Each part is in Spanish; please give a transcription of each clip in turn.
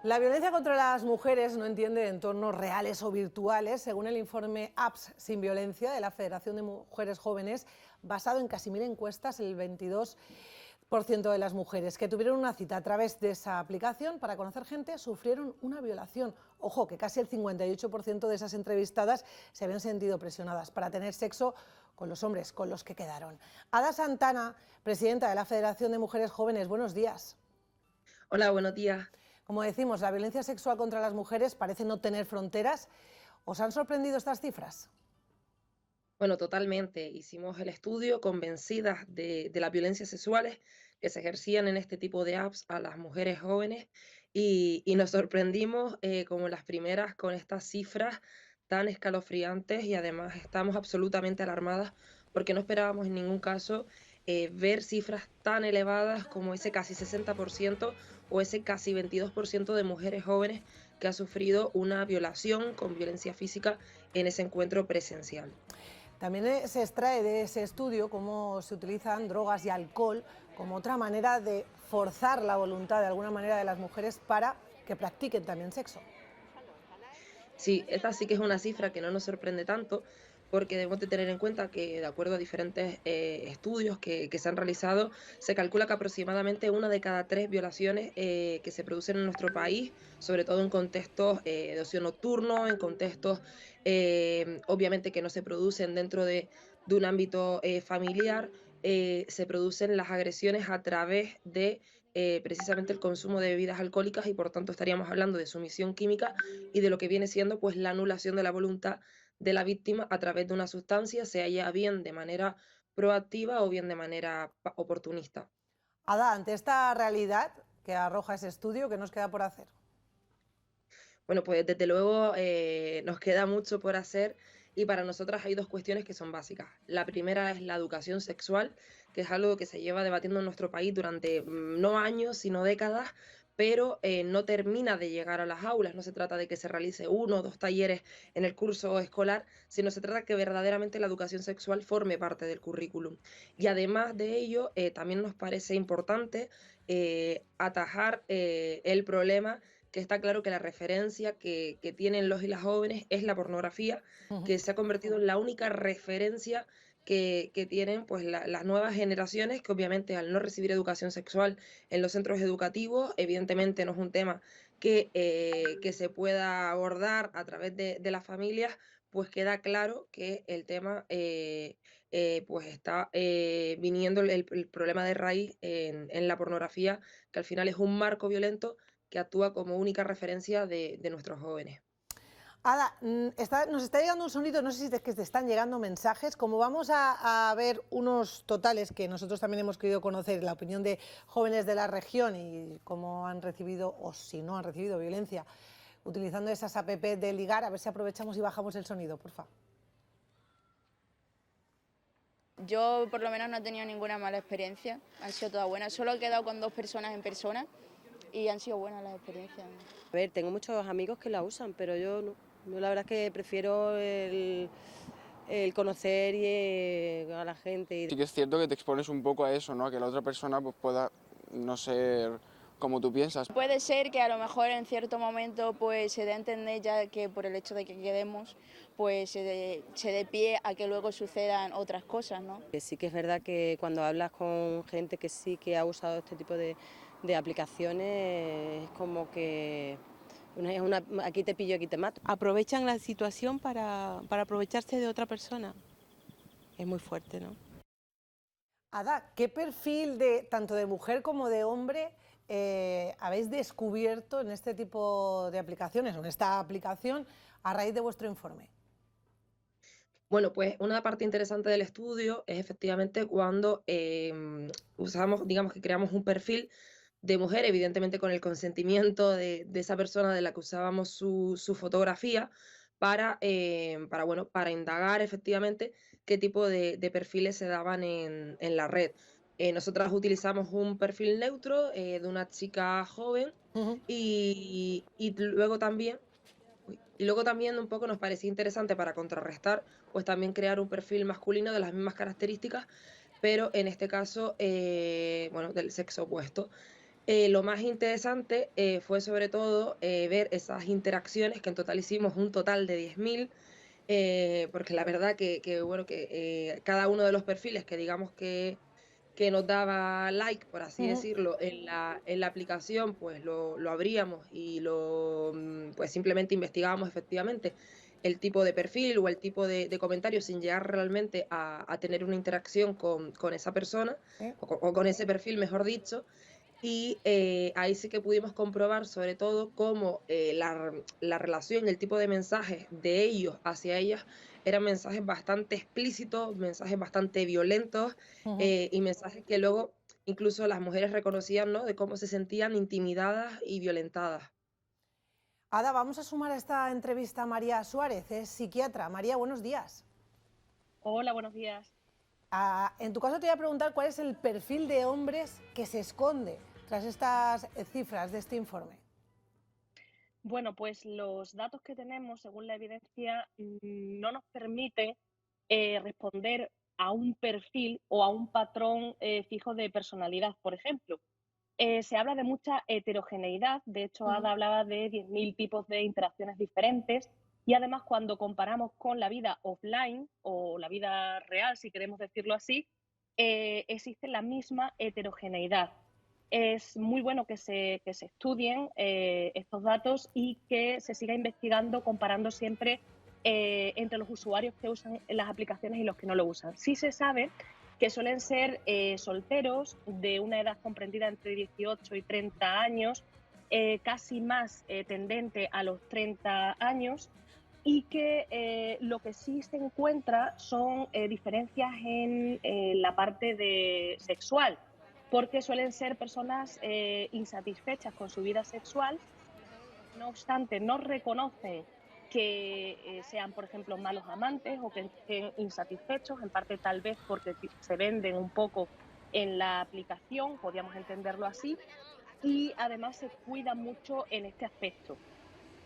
La violencia contra las mujeres no entiende de entornos reales o virtuales, según el informe Apps sin violencia de la Federación de Mujeres Jóvenes, basado en casi 1000 encuestas. El 22% de las mujeres que tuvieron una cita a través de esa aplicación para conocer gente sufrieron una violación. Ojo, que casi el 58% de esas entrevistadas se habían sentido presionadas para tener sexo con los hombres con los que quedaron. Ada Santana, presidenta de la Federación de Mujeres Jóvenes, buenos días. Hola, buenos días. Como decimos, la violencia sexual contra las mujeres parece no tener fronteras. ¿Os han sorprendido estas cifras? Bueno, totalmente. Hicimos el estudio convencidas de las violencias sexuales que se ejercían en este tipo de apps a las mujeres jóvenes y nos sorprendimos como las primeras con estas cifras tan escalofriantes y además estamos absolutamente alarmadas porque no esperábamos en ningún caso ver cifras tan elevadas como ese casi 60% o ese casi 22% de mujeres jóvenes que ha sufrido una violación con violencia física en ese encuentro presencial. También se extrae de ese estudio cómo se utilizan drogas y alcohol como otra manera de forzar la voluntad de alguna manera de las mujeres para que practiquen también sexo. Sí, esta sí que es una cifra que no nos sorprende tanto, porque debemos de tener en cuenta que, de acuerdo a diferentes estudios que se han realizado, se calcula que aproximadamente una de cada tres violaciones que se producen en nuestro país, sobre todo en contextos de ocio nocturno, en contextos obviamente que no se producen dentro de un ámbito familiar, se producen las agresiones a través de precisamente el consumo de bebidas alcohólicas y por tanto estaríamos hablando de sumisión química y de lo que viene siendo pues la anulación de la voluntad de la víctima a través de una sustancia, sea ya bien de manera proactiva o bien de manera oportunista. Ada, ante esta realidad que arroja ese estudio, ¿qué nos queda por hacer? Bueno, pues desde luego nos queda mucho por hacer y para nosotras hay dos cuestiones que son básicas. La primera es la educación sexual, que es algo que se lleva debatiendo en nuestro país durante no años, sino décadas, pero no termina de llegar a las aulas. No se trata de que se realice uno o dos talleres en el curso escolar, sino se trata de que verdaderamente la educación sexual forme parte del currículum. Y además de ello, también nos parece importante atajar el problema que está claro que la referencia que tienen los y las jóvenes es la pornografía, que se ha convertido en la única referencia que tienen pues las nuevas generaciones, que obviamente al no recibir educación sexual en los centros educativos, evidentemente no es un tema que se pueda abordar a través de las familias, pues queda claro que el tema pues está viniendo el problema de raíz en la pornografía, que al final es un marco violento que actúa como única referencia de nuestros jóvenes. Ada, nos está llegando un sonido, no sé si es que te están llegando mensajes, como vamos a ver unos totales que nosotros también hemos querido conocer, la opinión de jóvenes de la región y cómo han recibido, o si no han recibido violencia, utilizando esas app de ligar, a ver si aprovechamos y bajamos el sonido, por favor. Yo por lo menos no he tenido ninguna mala experiencia, han sido todas buenas. Solo he quedado con 2 personas en persona y han sido buenas las experiencias. A ver, tengo muchos amigos que la usan, pero yo no. Yo la verdad es que prefiero el conocer a la gente. Sí que es cierto que te expones un poco a eso, ¿no? A que la otra persona pues, pueda no ser como tú piensas. Puede ser que a lo mejor en cierto momento pues se dé a entender ya que por el hecho de que quedemos pues se dé pie a que luego sucedan otras cosas, ¿no? Sí que es verdad que cuando hablas con gente que sí que ha usado este tipo de aplicaciones es como que aquí te pillo, aquí te mato. Aprovechan la situación para aprovecharse de otra persona. Es muy fuerte, ¿no? Ada, ¿qué perfil tanto de mujer como de hombre habéis descubierto en este tipo de aplicaciones o en esta aplicación a raíz de vuestro informe? Bueno, pues una parte interesante del estudio es efectivamente cuando usamos, digamos que creamos un perfil de mujer, evidentemente con el consentimiento de esa persona de la que usábamos su fotografía, bueno, para indagar efectivamente qué tipo de perfiles se daban en la red. Nosotras utilizamos un perfil neutro de una chica joven y luego también y luego también un poco nos parecía interesante para contrarrestar, pues también crear un perfil masculino de las mismas características, pero en este caso, bueno, del sexo opuesto. Lo más interesante fue sobre todo ver esas interacciones, que en total hicimos un total de 10.000, porque la verdad bueno, cada uno de los perfiles que digamos que nos daba like, por así Ujú. decirlo, en la aplicación, pues lo abríamos y pues simplemente investigábamos efectivamente el tipo de perfil o el tipo de comentario sin llegar realmente a tener una interacción con esa persona Sí. o con ese perfil, mejor dicho. Y ahí sí que pudimos comprobar sobre todo cómo la relación y el tipo de mensajes de ellos hacia ellas eran mensajes bastante explícitos, mensajes bastante violentos, Ujú. y mensajes que luego incluso las mujeres reconocían, ¿no? De cómo se sentían intimidadas y violentadas. Ada, vamos a sumar a esta entrevista a María Suárez, es psiquiatra. María, buenos días. Hola, buenos días. En tu caso te voy a preguntar cuál es el perfil de hombres que se esconde tras estas cifras de este informe. Bueno, pues los datos que tenemos, según la evidencia, no nos permiten responder a un perfil o a un patrón fijo de personalidad, por ejemplo. Se habla de mucha heterogeneidad, de hecho, Ujú. Ada hablaba de 10.000 tipos de interacciones diferentes y además cuando comparamos con la vida offline o la vida real, si queremos decirlo así, existe la misma heterogeneidad. Es muy bueno que se estudien estos datos y que se siga investigando comparando siempre entre los usuarios que usan las aplicaciones y los que no lo usan. Sí se sabe que suelen ser solteros de una edad comprendida entre 18 y 30 años, casi más tendente a los 30 años, y que lo que sí se encuentra son diferencias en la parte sexual, porque suelen ser personas insatisfechas con su vida sexual. No obstante, no reconocen que sean, por ejemplo, malos amantes o que estén insatisfechos, en parte tal vez porque se venden un poco en la aplicación, podríamos entenderlo así, y además se cuidan mucho en este aspecto.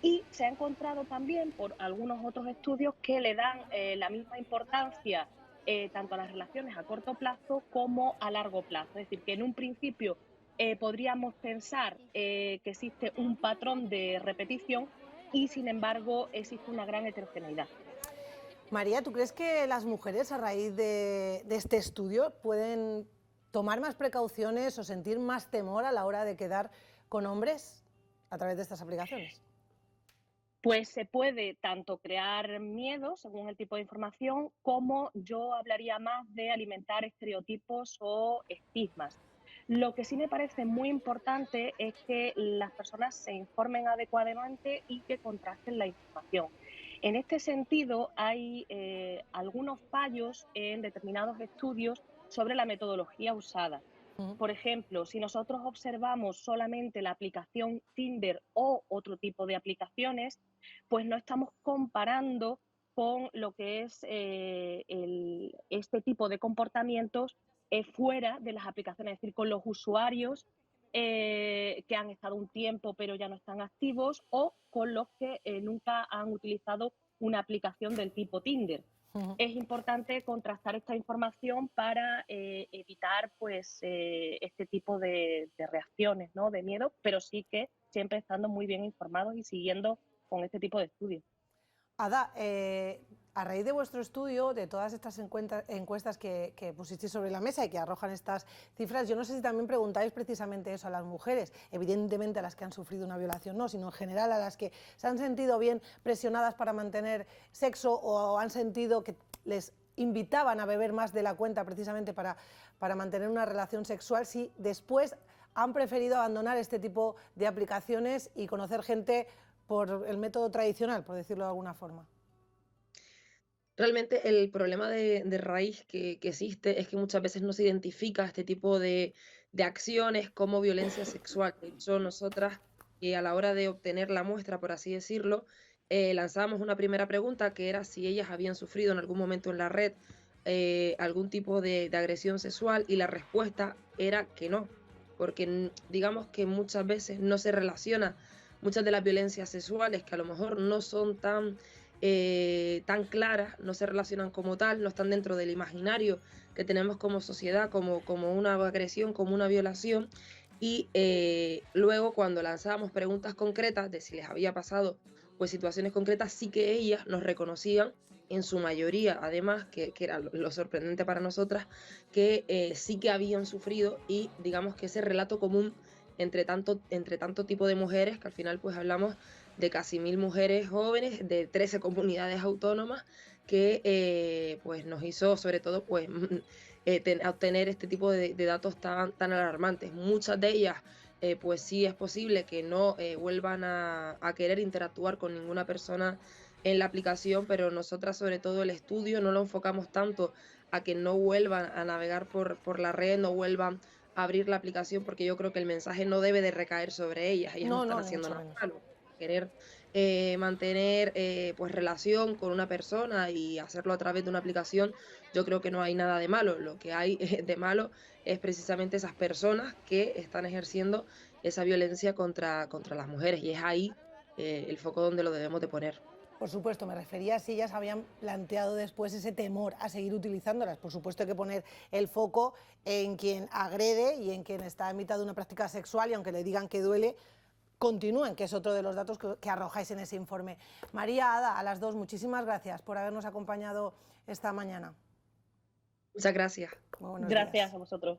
Y se ha encontrado también por algunos otros estudios que le dan la misma importancia tanto a las relaciones a corto plazo como a largo plazo. Es decir, que en un principio podríamos pensar que existe un patrón de repetición y, sin embargo, existe una gran heterogeneidad. María, ¿tú crees que las mujeres a raíz de este estudio pueden tomar más precauciones o sentir más temor a la hora de quedar con hombres a través de estas aplicaciones? Pues se puede tanto crear miedo, según el tipo de información, como yo hablaría más de alimentar estereotipos o estigmas. Lo que sí me parece muy importante es que las personas se informen adecuadamente y que contrasten la información. En este sentido, hay algunos fallos en determinados estudios sobre la metodología usada. Ujú. Por ejemplo, si nosotros observamos solamente la aplicación Tinder o otro tipo de aplicaciones, pues no estamos comparando con lo que es este tipo de comportamientos fuera de las aplicaciones, es decir, con los usuarios que han estado un tiempo pero ya no están activos o con los que nunca han utilizado una aplicación del tipo Tinder. Ujú. Es importante contrastar esta información para evitar pues, este tipo de reacciones, ¿no? De miedo, pero sí que siempre estando muy bien informados y siguiendo con este tipo de estudios. Ada, a raíz de vuestro estudio, de todas estas encuestas que pusisteis sobre la mesa y que arrojan estas cifras, yo no sé si también preguntáis precisamente eso a las mujeres, evidentemente a las que han sufrido una violación no, sino en general a las que se han sentido bien presionadas para mantener sexo o han sentido que les invitaban a beber más de la cuenta precisamente para mantener una relación sexual, si después han preferido abandonar este tipo de aplicaciones y conocer gente por el método tradicional, por decirlo de alguna forma. Realmente el problema de raíz que existe es que muchas veces no se identifica este tipo de acciones como violencia sexual. De hecho, nosotras, a la hora de obtener la muestra, por así decirlo, lanzábamos una primera pregunta que era si ellas habían sufrido en algún momento en la red algún tipo de agresión sexual, y la respuesta era que no, porque digamos que muchas veces no se relaciona muchas de las violencias sexuales, que a lo mejor no son tan claras, no se relacionan como tal, no están dentro del imaginario que tenemos como sociedad, como una agresión, como una violación, Y luego cuando lanzábamos preguntas concretas de si les había pasado pues situaciones concretas, sí que ellas nos reconocían en su mayoría, además, que era lo sorprendente para nosotras, que sí que habían sufrido, y digamos que ese relato común entre tanto tipo de mujeres, que al final pues hablamos de casi 1000 mujeres jóvenes de 13 comunidades autónomas, que pues nos hizo sobre todo pues obtener este tipo de datos tan alarmantes. Muchas de ellas pues sí es posible que no vuelvan a querer interactuar con ninguna persona en la aplicación, pero nosotras sobre todo el estudio no lo enfocamos tanto a que no vuelvan a navegar por la red, no vuelvan a abrir la aplicación, porque yo creo que el mensaje no debe de recaer sobre ellas no No, están no, ni haciendo mucho nada menos. malo. Querer mantener pues relación con una persona y hacerlo a través de una aplicación, yo creo que no hay nada de malo. Lo que hay de malo es precisamente esas personas que están ejerciendo esa violencia contra las mujeres, y es ahí el foco donde lo debemos de poner. Por supuesto, me refería a si ellas habían planteado después ese temor a seguir utilizándolas. Por supuesto, hay que poner el foco en quien agrede y en quien está en mitad de una práctica sexual, y aunque le digan que duele, continúen, que es otro de los datos que arrojáis en ese informe. María, Ada, a las dos, muchísimas gracias por habernos acompañado esta mañana. Muchas gracias. Muy buenos Gracias días. a vosotros.